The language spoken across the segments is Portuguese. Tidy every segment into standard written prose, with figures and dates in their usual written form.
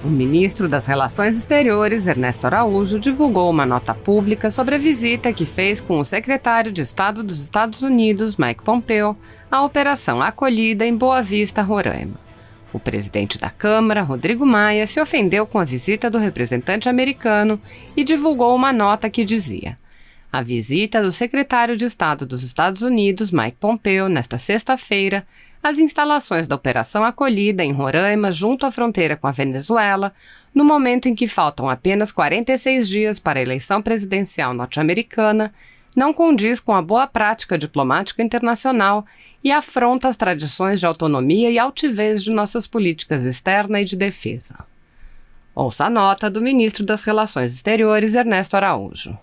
O ministro das Relações Exteriores, Ernesto Araújo, divulgou uma nota pública sobre a visita que fez com o secretário de Estado dos Estados Unidos, Mike Pompeo, à Operação Acolhida em Boa Vista, Roraima. O presidente da Câmara, Rodrigo Maia, se ofendeu com a visita do representante americano e divulgou uma nota que dizia: a visita do secretário de Estado dos Estados Unidos, Mike Pompeo, nesta sexta-feira, às instalações da Operação Acolhida em Roraima, junto à fronteira com a Venezuela, no momento em que faltam apenas 46 dias para a eleição presidencial norte-americana, não condiz com a boa prática diplomática internacional e afronta as tradições de autonomia e altivez de nossas políticas externa e de defesa. Ouça a nota do ministro das Relações Exteriores, Ernesto Araújo.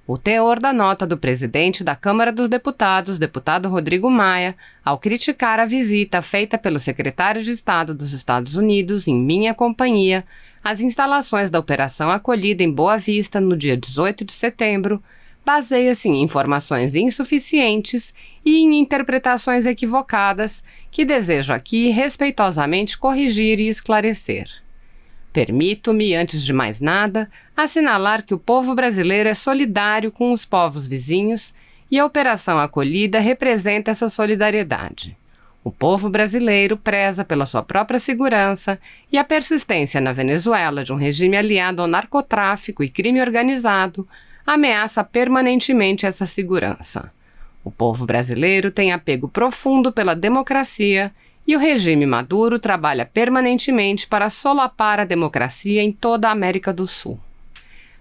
O teor da nota do presidente da Câmara dos Deputados, deputado Rodrigo Maia, ao criticar a visita feita pelo secretário de Estado dos Estados Unidos, em minha companhia, às instalações da Operação Acolhida em Boa Vista no dia 18 de setembro, baseia-se em informações insuficientes e em interpretações equivocadas que desejo aqui respeitosamente corrigir e esclarecer. Permito-me, antes de mais nada, assinalar que o povo brasileiro é solidário com os povos vizinhos e a Operação Acolhida representa essa solidariedade. O povo brasileiro preza pela sua própria segurança e a persistência na Venezuela de um regime aliado ao narcotráfico e crime organizado ameaça permanentemente essa segurança. O povo brasileiro tem apego profundo pela democracia e o regime Maduro trabalha permanentemente para solapar a democracia em toda a América do Sul.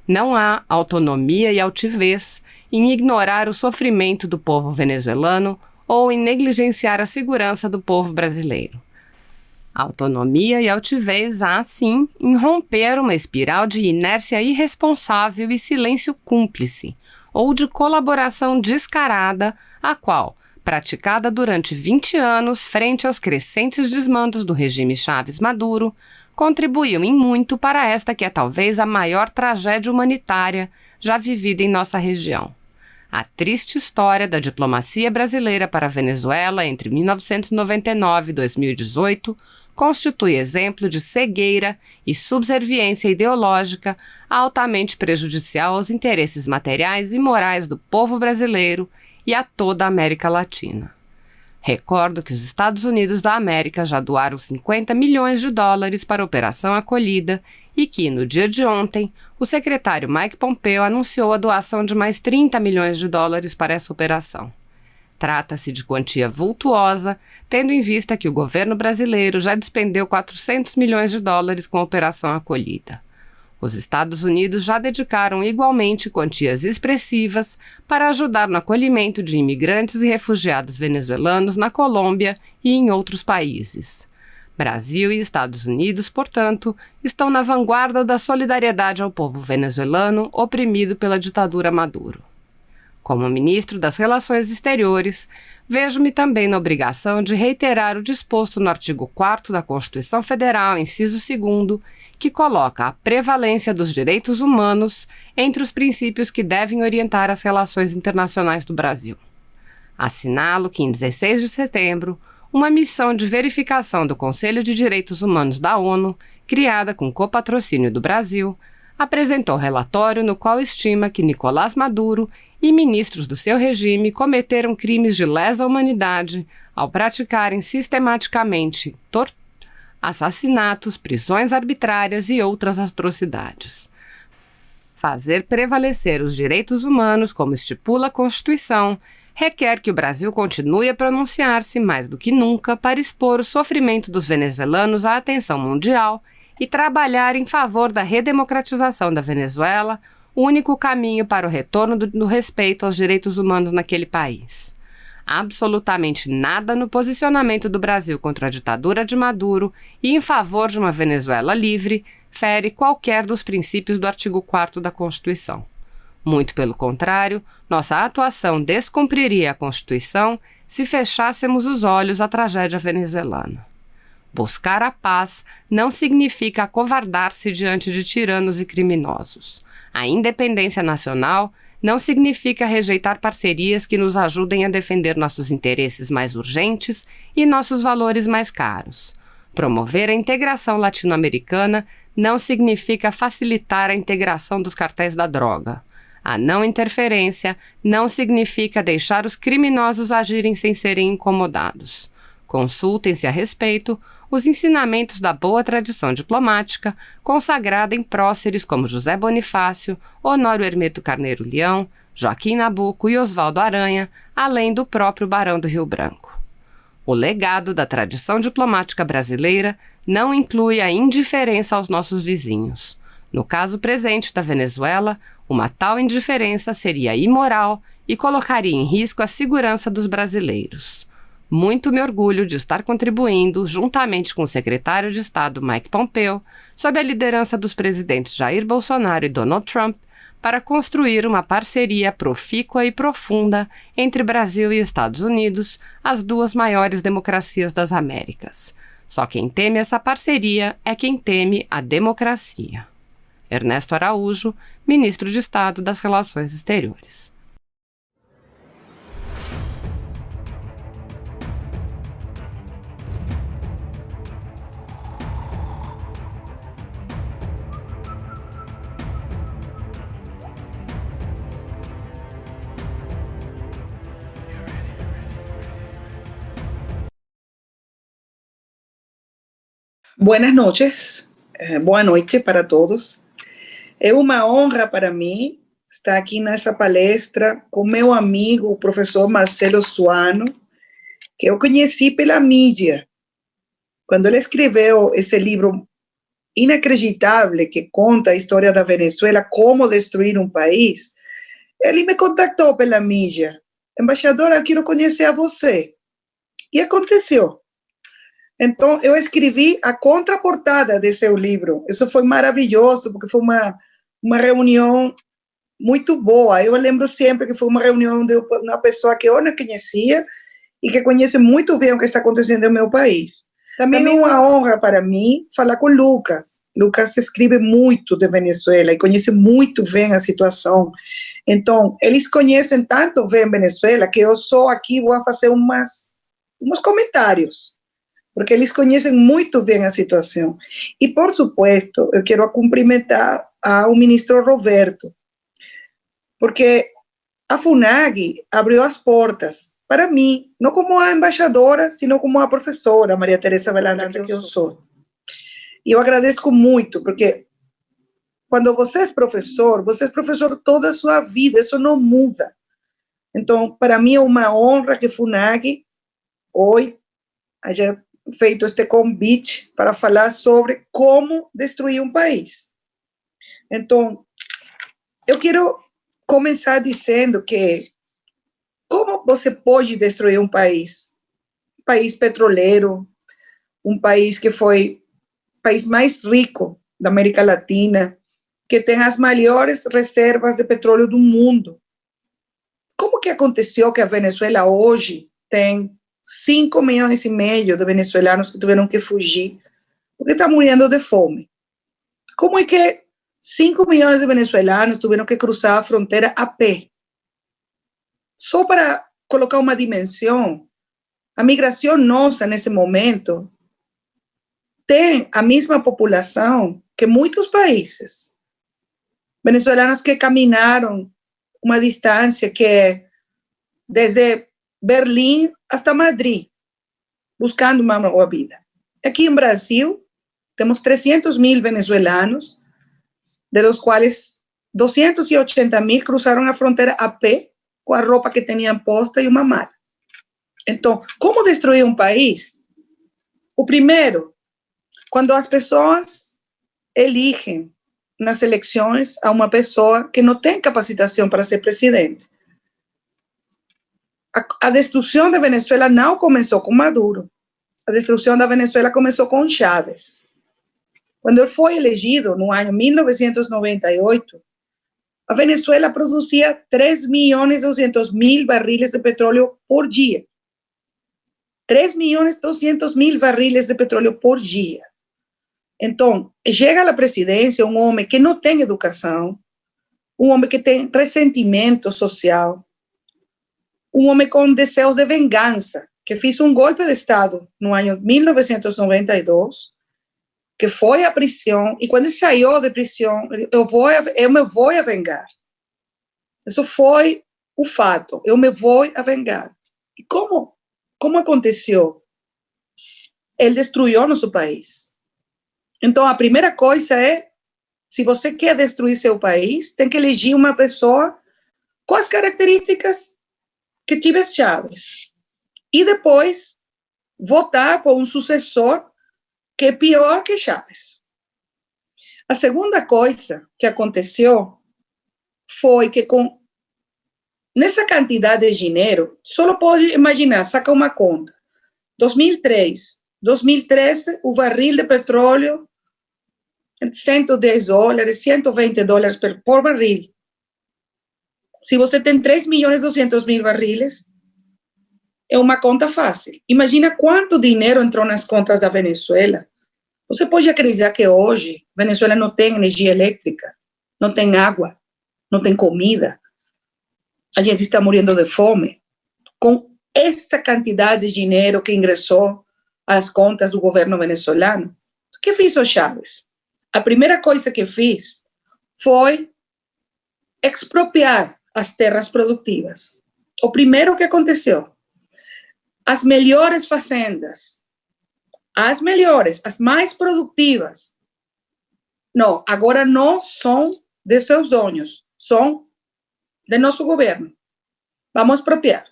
Não há autonomia e altivez em ignorar o sofrimento do povo venezuelano ou em negligenciar a segurança do povo brasileiro. Autonomia e altivez há, sim, em romper uma espiral de inércia irresponsável e silêncio cúmplice, ou de colaboração descarada, a qual, praticada durante 20 anos frente aos crescentes desmandos do regime Chávez Maduro, contribuiu em muito para esta que é talvez a maior tragédia humanitária já vivida em nossa região. A triste história da diplomacia brasileira para a Venezuela entre 1999 e 2018 constitui exemplo de cegueira e subserviência ideológica altamente prejudicial aos interesses materiais e morais do povo brasileiro e a toda a América Latina. Recordo que os Estados Unidos da América já doaram 50 milhões de dólares para a Operação Acolhida e que, no dia de ontem, o secretário Mike Pompeo anunciou a doação de mais 30 milhões de dólares para essa operação. Trata-se de quantia vultuosa, tendo em vista que o governo brasileiro já despendeu 400 milhões de dólares com a Operação Acolhida. Os Estados Unidos já dedicaram igualmente quantias expressivas para ajudar no acolhimento de imigrantes e refugiados venezuelanos na Colômbia e em outros países. Brasil e Estados Unidos, portanto, estão na vanguarda da solidariedade ao povo venezuelano oprimido pela ditadura Maduro. Como ministro das Relações Exteriores, vejo-me também na obrigação de reiterar o disposto no artigo 4º da Constituição Federal, inciso 2º, que coloca a prevalência dos direitos humanos entre os princípios que devem orientar as relações internacionais do Brasil. Assinalo que, em 16 de setembro, uma missão de verificação do Conselho de Direitos Humanos da ONU, criada com copatrocínio do Brasil, apresentou relatório no qual estima que Nicolás Maduro e ministros do seu regime cometeram crimes de lesa humanidade ao praticarem sistematicamente assassinatos, prisões arbitrárias e outras atrocidades. Fazer prevalecer os direitos humanos, como estipula a Constituição, requer que o Brasil continue a pronunciar-se mais do que nunca para expor o sofrimento dos venezuelanos à atenção mundial e trabalhar em favor da redemocratização da Venezuela, o único caminho para o retorno do respeito aos direitos humanos naquele país. Absolutamente nada no posicionamento do Brasil contra a ditadura de Maduro e em favor de uma Venezuela livre fere qualquer dos princípios do artigo 4º da Constituição. Muito pelo contrário, nossa atuação descumpriria a Constituição se fechássemos os olhos à tragédia venezuelana. Buscar a paz não significa acovardar-se diante de tiranos e criminosos. A independência nacional não significa rejeitar parcerias que nos ajudem a defender nossos interesses mais urgentes e nossos valores mais caros. Promover a integração latino-americana não significa facilitar a integração dos cartéis da droga. A não interferência não significa deixar os criminosos agirem sem serem incomodados. Consultem-se a respeito os ensinamentos da boa tradição diplomática, consagrada em próceres como José Bonifácio, Honório Hermeto Carneiro Leão, Joaquim Nabuco e Oswaldo Aranha, além do próprio Barão do Rio Branco. O legado da tradição diplomática brasileira não inclui a indiferença aos nossos vizinhos. No caso presente da Venezuela, uma tal indiferença seria imoral e colocaria em risco a segurança dos brasileiros. Muito me orgulho de estar contribuindo, juntamente com o secretário de Estado Mike Pompeo, sob a liderança dos presidentes Jair Bolsonaro e Donald Trump, para construir uma parceria profícua e profunda entre Brasil e Estados Unidos, as duas maiores democracias das Américas. Só quem teme essa parceria é quem teme a democracia. Ernesto Araújo, ministro de Estado das Relações Exteriores. Buenas noches, boa noite para todos. É uma honra para mim estar aqui nessa palestra com meu amigo, o professor Marcelo Suano, que eu conheci pela mídia. Quando ele escreveu esse livro inacreditável que conta a história da Venezuela, como destruir um país, ele me contactou pela mídia. Embaixadora, eu quero conhecer a você. E aconteceu. Então, eu escrevi a contraportada de seu livro. Isso foi maravilhoso, porque foi uma reunião muito boa. Eu lembro sempre que foi uma reunião de uma pessoa que eu não conhecia e que conhece muito bem o que está acontecendo no meu país. Também é uma honra para mim falar com o Lucas. Lucas escreve muito de Venezuela e conhece muito bem a situação. Então, eles conhecem tanto bem Venezuela que eu só aqui vou fazer uns comentários, porque eles conhecem muito bem a situação. E, por supuesto, eu quero cumprimentar ao ministro Roberto, porque a FUNAG abriu as portas para mim, não como a embaixadora, sino como a professora Maria Teresa Velázquez, que eu sou. E eu agradeço muito, porque quando você é professor toda a sua vida, isso não muda. Então, para mim é uma honra que a FUNAG hoje haja feito este convite para falar sobre como destruir um país. Então, eu quero começar dizendo que como você pode destruir um país? Um país petroleiro, um país que foi o país mais rico da América Latina, que tem as maiores reservas de petróleo do mundo. Como que aconteceu que a Venezuela hoje tem 5,5 milhões de venezuelanos que tiveram que fugir porque estão morrendo de fome? Como é que 5 milhões de venezuelanos tiveram que cruzar a fronteira a pé? Só para colocar uma dimensão, a migração nossa nesse momento tem a mesma população que muitos países. Venezuelanos que caminaram uma distância que é desde Berlim hasta Madrid, buscando uma nova vida. Aqui em Brasil, temos 300 mil venezuelanos, de los quais 280 mil cruzaram a fronteira a pé, com a roupa que tinham posta e uma mala. Então, como destruir um país? O primeiro, quando as pessoas elegem nas eleições a uma pessoa que não tem capacitação para ser presidente. A destruição da Venezuela não começou com Maduro. A destruição da Venezuela começou com Chávez. Quando ele foi elegido, no ano 1998, a Venezuela produzia 3.200.000 barriles de petróleo por dia. 3.200.000 barriles de petróleo por dia. Então, chega à presidência um homem que não tem educação, um homem que tem ressentimento social, um homem com desejos de vingança, que fez um golpe de Estado no ano 1992, que foi à prisão, e quando ele saiu de prisão, eu me vou a vingar. Isso foi o fato, eu me vou a vingar. E como aconteceu? Ele destruiu nosso país. Então, a primeira coisa é, se você quer destruir seu país, tem que eleger uma pessoa com as características que tive Chávez. E depois, votar por um sucessor que é pior que Chávez. A segunda coisa que aconteceu foi que nessa quantidade de dinheiro, só pode imaginar, saca uma conta. 2003, 2013, o barril de petróleo, $110, $120 por barril. Se você tem 3.200.000 barriles, é uma conta fácil. Imagina quanto dinheiro entrou nas contas da Venezuela. Você pode acreditar que hoje a Venezuela não tem energia elétrica, não tem água, não tem comida. A gente está morrendo de fome. Com essa quantidade de dinheiro que ingressou às contas do governo venezuelano, o que fez o Chávez? A primeira coisa que fez foi expropriar as terras produtivas. O primeiro que aconteceu, as melhores fazendas, as melhores, as mais produtivas, não, agora não são de seus donos, são de nosso governo. Vamos expropriar.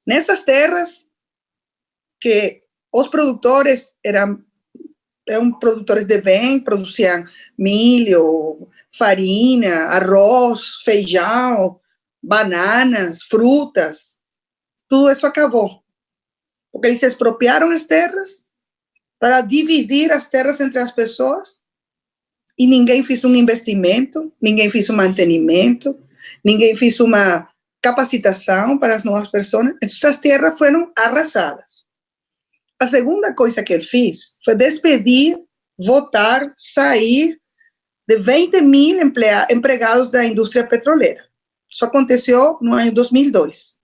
Nessas terras que os produtores eram produtores de bem, produziam milho, farinha, arroz, feijão, bananas, frutas, tudo isso acabou. Porque eles expropriaram as terras para dividir as terras entre as pessoas e ninguém fez um investimento, ninguém fez um mantenimento, ninguém fez uma capacitação para as novas pessoas. Então, essas terras foram arrasadas. A segunda coisa que ele fez foi despedir, votar, sair de 20.000 empregados da indústria petroleira. Isso aconteceu no ano 2002.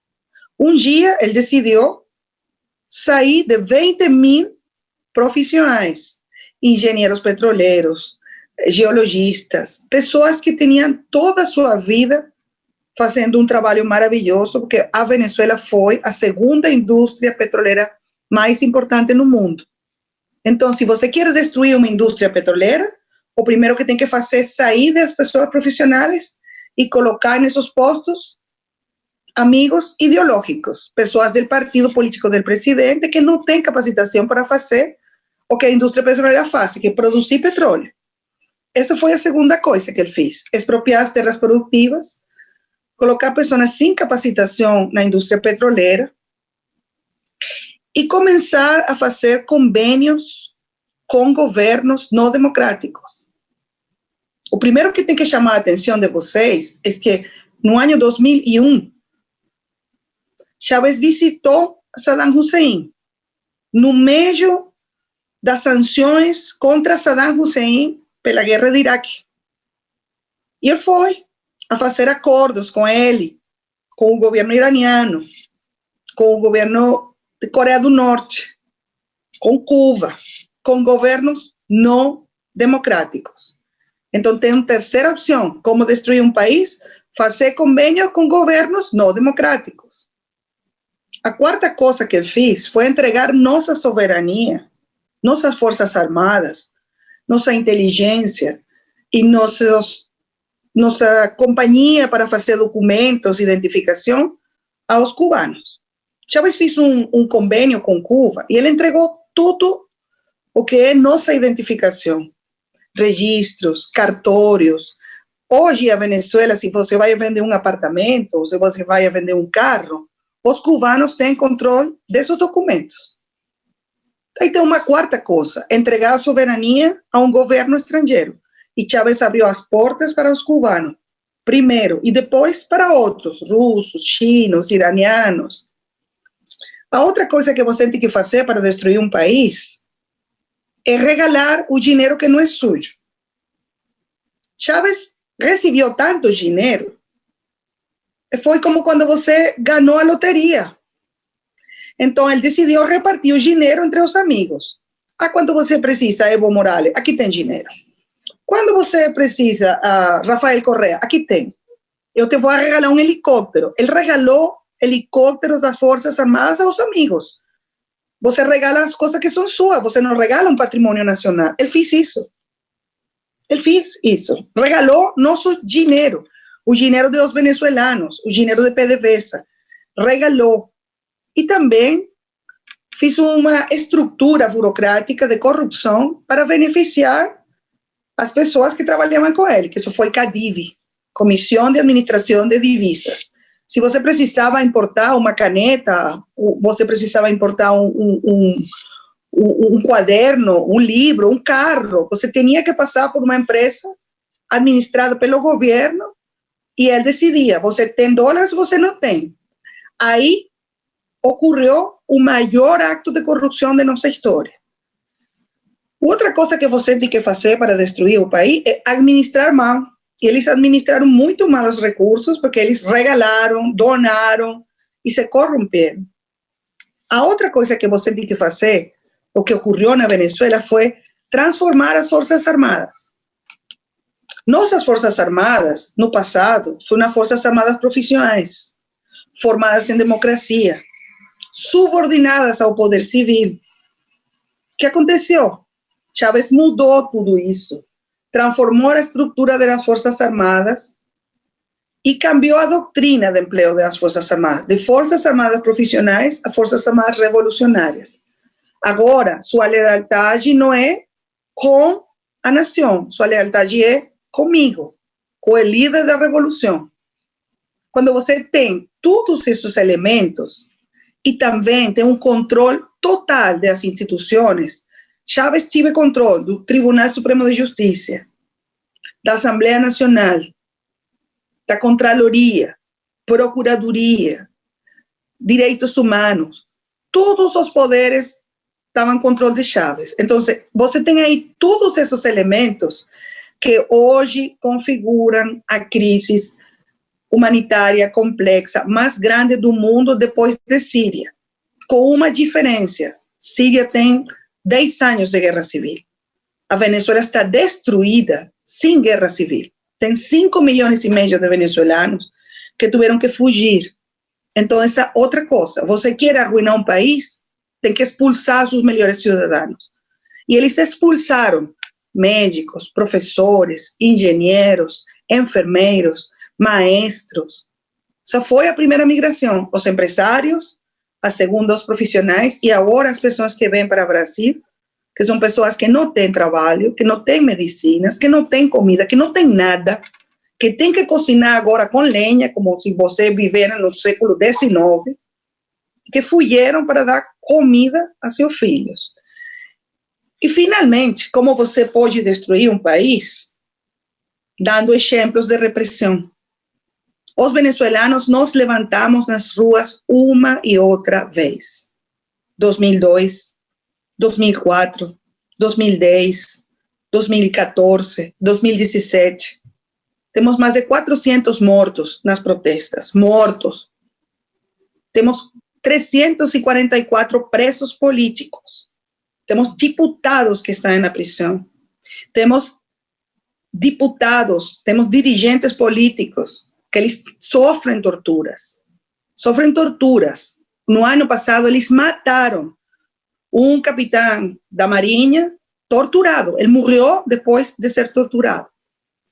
Um dia, ele decidiu sair de 20.000 profissionais, engenheiros petroleiros, geologistas, pessoas que tinham toda a sua vida fazendo um trabalho maravilhoso, porque a Venezuela foi a segunda indústria petroleira mais importante no mundo. Então, se você quer destruir uma indústria petroleira, o primeiro que tem que fazer é sair das pessoas profissionais e colocar nesses postos amigos ideológicos, pessoas do partido político do presidente que não têm capacitação para fazer o que a indústria petroleira faz, que é produzir petróleo. Essa foi a segunda coisa que ele fez, expropriar as terras produtivas, colocar pessoas sem capacitação na indústria petroleira e começar a fazer convênios com governos não democráticos. O primeiro que tem que chamar a atenção de vocês é que no ano 2001, Chávez visitou Saddam Hussein no meio das sanções contra Saddam Hussein pela guerra de Iraque. E ele foi a fazer acordos com ele, com o governo iraniano, com o governo de Coreia do Norte, com Cuba, com governos não democráticos. Então, tem uma terceira opção, como destruir um país, fazer convênios com governos não democráticos. A quarta coisa que ele fez foi entregar nossa soberania, nossas forças armadas, nossa inteligência e nossa companhia para fazer documentos, identificação aos cubanos. Chávez fez um convênio com Cuba e ele entregou tudo o que é nossa identificação, registros, cartórios. Hoje, a Venezuela, se você vai vender um apartamento, ou se você vai vender um carro, os cubanos têm controle desses documentos. Aí tem uma quarta coisa, entregar a soberania a um governo estrangeiro. E Chávez abriu as portas para os cubanos, primeiro, e depois para outros, russos, chinos, iranianos. A outra coisa que você tem que fazer para destruir um país é regalar o dinheiro que não é sujo. Chávez recebeu tanto dinheiro, foi como quando você ganhou a loteria. Então, ele decidiu repartir o dinheiro entre os amigos. Ah, quando você precisa, Evo Morales, aqui tem dinheiro. Quando você precisa, Rafael Correa, aqui tem. Eu te vou regalar um helicóptero. Ele regalou helicópteros das Forças Armadas aos amigos. Você regala as coisas que são suas, você não regala um patrimônio nacional. Ele fez isso. Ele fez isso. Regalou nosso dinheiro, o dinheiro dos venezuelanos, o dinheiro de PDVSA. Regalou. E também fez uma estrutura burocrática de corrupção para beneficiar as pessoas que trabalhavam com ele, que isso foi CADIV, Comissão de Administração de Divisas. Se você precisava importar uma caneta, você precisava importar um quaderno, um livro, um carro, você tinha que passar por uma empresa administrada pelo governo e ele decidia, você tem dólares ou você não tem. Aí ocorreu o maior acto de corrupção de nossa história. Outra coisa que você tem que fazer para destruir o país é administrar mal. E eles administraram muito mal os recursos porque eles regalaram, donaram e se corromperam. A outra coisa que você tem que fazer, o que ocorreu na Venezuela, foi transformar as Forças Armadas. Nossas Forças Armadas, no passado, foram Forças Armadas profissionais, formadas em democracia, subordinadas ao poder civil. O que aconteceu? Chávez mudou tudo isso. Transformou a estrutura das Forças Armadas e cambiou a doutrina de emprego das Forças Armadas, de Forças Armadas profissionais a Forças Armadas revolucionárias. Agora, sua lealdade não é com a nação, sua lealdade é comigo, com o líder da revolução. Quando você tem todos esses elementos e também tem um controle total das instituições, Chávez tive controle do Tribunal Supremo de Justiça, da Assembleia Nacional, da Contraloria, Procuradoria, Direitos Humanos. Todos os poderes estavam em controle de Chávez. Então, você tem aí todos esses elementos que hoje configuram a crise humanitária complexa mais grande do mundo depois de Síria. Com uma diferença. Síria tem 10 anos de guerra civil. A Venezuela está destruída sem guerra civil. Tem 5,5 milhões de venezuelanos que tiveram que fugir. Então, essa outra coisa. Você quer arruinar um país, tem que expulsar seus melhores cidadãos. E eles expulsaram médicos, professores, engenheiros, enfermeiros, maestros. Essa foi a primeira migração. Os empresários, a segunda os profissionais e agora as pessoas que vêm para o Brasil, que são pessoas que não têm trabalho, que não têm medicinas, que não têm comida, que não têm nada, que têm que cozinhar agora com lenha, como se você vivesse no século XIX, que fugiram para dar comida a seus filhos. E, finalmente, como você pode destruir um país? Dando exemplos de repressão. Os venezuelanos nos levantamos nas ruas uma e outra vez. 2002, 2004, 2010, 2014, 2017. Temos mais de 400 mortos nas protestas. Mortos. Temos 344 presos políticos. Temos diputados que estão na prisão. Temos diputados, temos dirigentes políticos que eles sofrem torturas. Sofrem torturas. No ano passado, eles mataram um capitão da Marinha torturado. Ele morreu depois de ser torturado.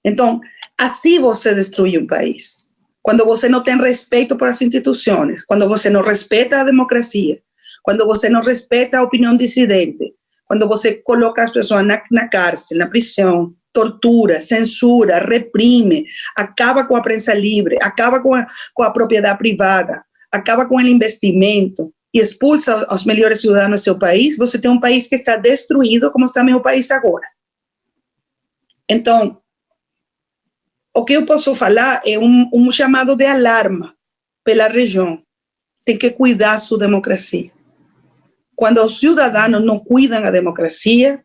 Então, assim você destrui um país. Quando você não tem respeito por as instituições, quando você não respeita a democracia, quando você não respeita a opinião dissidente, quando você coloca as pessoas na cárcel, na prisão, tortura, censura, reprime, acaba com a prensa livre, acaba com a propriedade privada, acaba com o investimento e expulsa os melhores cidadãos do seu país, você tem um país que está destruído, como está meu país agora. Então, o que eu posso falar é um chamado de alarma pela região. Tem que cuidar sua democracia. Quando os cidadãos não cuidam a democracia,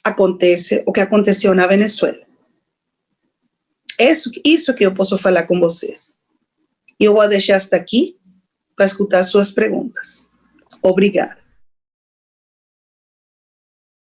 acontece o que aconteceu na Venezuela. Isso que eu posso falar com vocês. Eu vou deixar hasta aqui. para escutar suas perguntas. Obrigada.